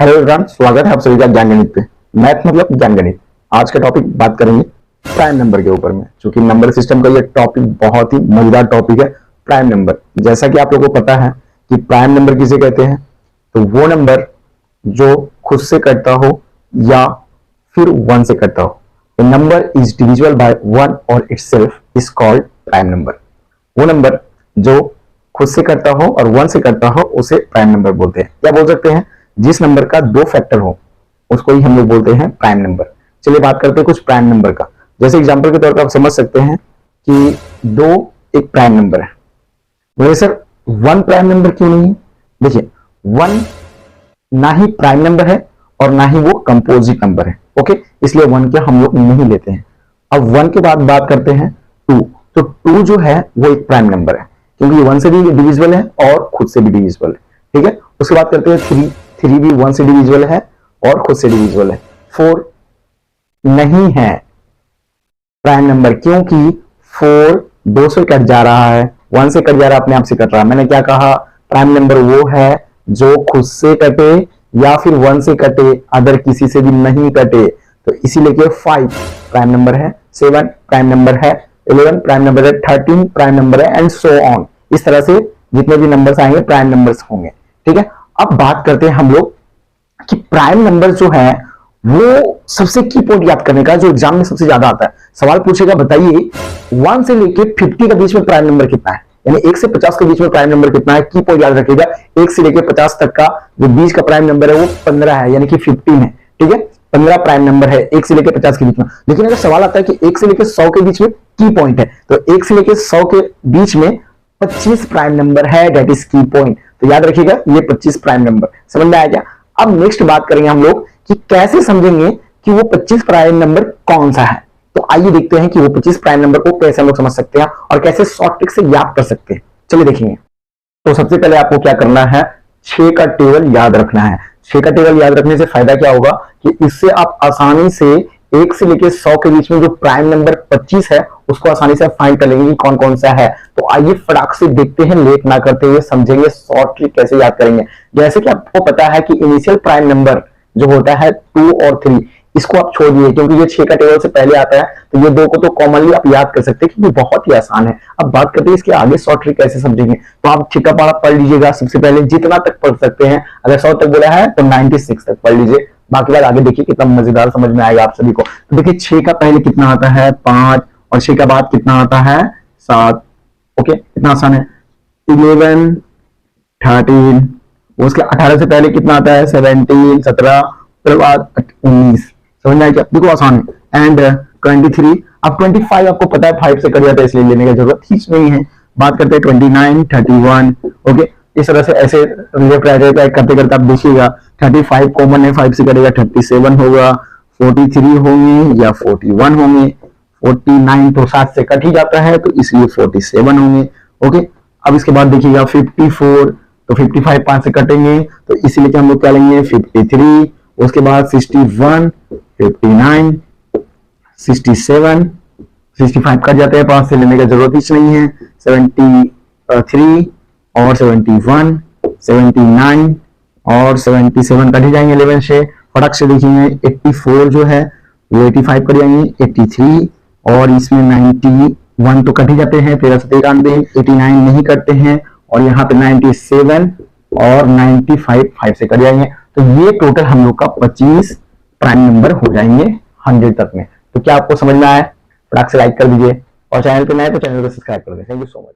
Hello everyone, स्वागत है आप सभी का ज्ञान गणित पे। मैथ मतलब ज्ञान गणित। आज का टॉपिक बात करेंगे प्राइम नंबर के ऊपर में, क्योंकि नंबर सिस्टम का ये टॉपिक बहुत ही मजेदार टॉपिक है। प्राइम नंबर, जैसा कि आप लोगों को पता है कि प्राइम नंबर किसे कहते हैं, तो वो नंबर जो खुद से कटता हो या फिर वन से कटता हो। A number is divisible by one और itself is called prime number. वो नंबर जो खुद से कटता हो और वन से कटता हो उसे प्राइम नंबर बोलते हैं। क्या बोल सकते हैं, जिस नंबर का दो फैक्टर हो उसको ही हम लोग बोलते हैं प्राइम नंबर। चलिए बात करते हैं कुछ प्राइम नंबर का। जैसे एग्जांपल के तौर पर आप समझ सकते हैं कि दो एक प्राइम नंबर है। बोले सर वन प्राइम नंबर क्यों नहीं है? देखिए, वन ना ही प्राइम नंबर है और ना ही वो कंपोजिट नंबर है। ओके, इसलिए वन के हम लोग नहीं लेते हैं। अब वन के बाद बात करते हैं टू। तो टू जो है वो एक प्राइम नंबर है, क्योंकि वन से भी डिविजिबल है और खुद से भी डिविजिबल है। ठीक है, उसके बाद करते हैं थ्री। थ्री भी वन से डिविजिबल है और खुद से डिविजिबल है। फोर नहीं है प्राइम नंबर, क्योंकि फोर दो से कट जा रहा है, वन से कट जा रहा है, अपने आप से कट रहा है। मैंने क्या कहा, प्राइम नंबर वो है जो खुद से कटे या फिर वन से कटे, अदर किसी से भी नहीं कटे। तो इसीलिए कि फाइव प्राइम नंबर है, सेवन प्राइम नंबर है, 11 प्राइम नंबर है, 13 प्राइम नंबर है, एंड सो ऑन। इस तरह से जितने भी नंबर्स आएंगे प्राइम नंबर्स होंगे। ठीक है, अब बात करते हैं हम लोग कि प्राइम नंबर जो है वो सबसे की पॉइंट याद करने का जो एग्जाम में सबसे ज्यादा आता है। सवाल पूछेगा, बताइए 1 से लेके 50 के बीच में प्राइम नंबर कितना है, यानी 1 से 50 के बीच में प्राइम नंबर कितना है। की पॉइंट याद रखिएगा, 1 से लेके 50 तक का जो बीच का प्राइम नंबर है वो 15 है, यानी कि 15 है। ठीक है, 15 प्राइम नंबर है 1 से लेके 50 के बीच में। लेकिन अगर सवाल आता है कि 1 से लेके 100 के बीच में की पॉइंट है, तो 1 से लेके 100 के बीच में 25 प्राइम नंबर है, दैट इज की पॉइंट। तो याद रखिएगा ये 25 प्राइम नंबर। समझ में आया क्या? अब नेक्स्ट बात करेंगे हम लोग कि कैसे समझेंगे कि वो 25 प्राइम नंबर कौन सा है। तो आइए देखते हैं कि वो 25 प्राइम नंबर को कैसे हम लोग समझ सकते हैं और कैसे शॉर्ट ट्रिक से याद कर सकते हैं। चलिए देखेंगे। तो सबसे पहले आपको क्या करना है, 6 का टेबल याद रखना है। 6 का टेबल याद रखने से फायदा क्या होगा कि इससे आप आसानी से 1 से लेकर 100 के बीच में जो प्राइम नंबर 25 है उसको आसानी से फाइंड कर लेंगे कौन कौन सा है। तो आइए फटाक से देखते हैं, लेट ना करते हुए समझेंगे शॉर्ट ट्रिक कैसे याद करेंगे। जैसे कि आपको पता है कि इनिशियल प्राइम नंबर जो होता है 2 और 3, इसको आप छोड़ दिए क्योंकि ये 6 का टेबल से पहले आता है। तो ये दो को तो कॉमनली आप याद कर सकते हैं क्योंकि बहुत ही आसान है। अब बात करते हैं इसके आगे शॉर्ट ट्रिक कैसे समझेंगे। तो आप 6 का पारा पढ़ लीजिएगा सबसे पहले, जितना तक पढ़ सकते हैं। अगर 100 तक बोला है तो 96 तक पढ़ लीजिए, बाकी बात आगे देखिए कितना मजेदार समझ में आएगा आप सभी को। तो देखिए 6 का पहले कितना आता है 5, और 6 का बाद कितना आता है 7। ओके, कितना आसान है। 11, 13, उसके 18 से पहले कितना आता है 17, 17, फिर बाद 19। समझ में आया क्या? देखो आसान है। एंड 23। अब 25 आपको पता है 5 से कट जाता है, इसलिए लेने की जरूरत ही नहीं है। बात करते हैं 29, 31। ओके, इस तरह से ऐसे लेफ्ट राइट करते करते आप देखिएगा 35 कॉमन है, 5 से कटेगा 37 होगा, 43 होंगे या 41 होंगे, 49 तो 7 से कट ही जाता है तो इसलिए 47 होंगे। ओके, अब इसके बाद देखिएगा 54, तो 55 5 से कटेंगे तो इसीलिए हम लोग क्या लेंगे 53। उसके बाद 61, 59, 67, 65 कट जाते हैं, 5 से लेने की जरूरत ही नहीं है। 73 और 71, 79 और 77 कट ही जाएंगे 11 से। फटक से देखेंगे 84 जो है वो 85 कट जाएंगे, 83 और इसमें 91 तो कट ही जाते हैं, 13 से 93, 89 नहीं कटते हैं, और यहाँ पे 97 और 95 5 से कट जाएंगे। तो ये टोटल हम लोग का 25 प्राइम नंबर हो जाएंगे 100 तक में। तो क्या आपको समझ में आया? फटाक से लाइक कर दीजिए और चैनल पे नए तो चैनल को सब्सक्राइब कर दें। Thank you so much.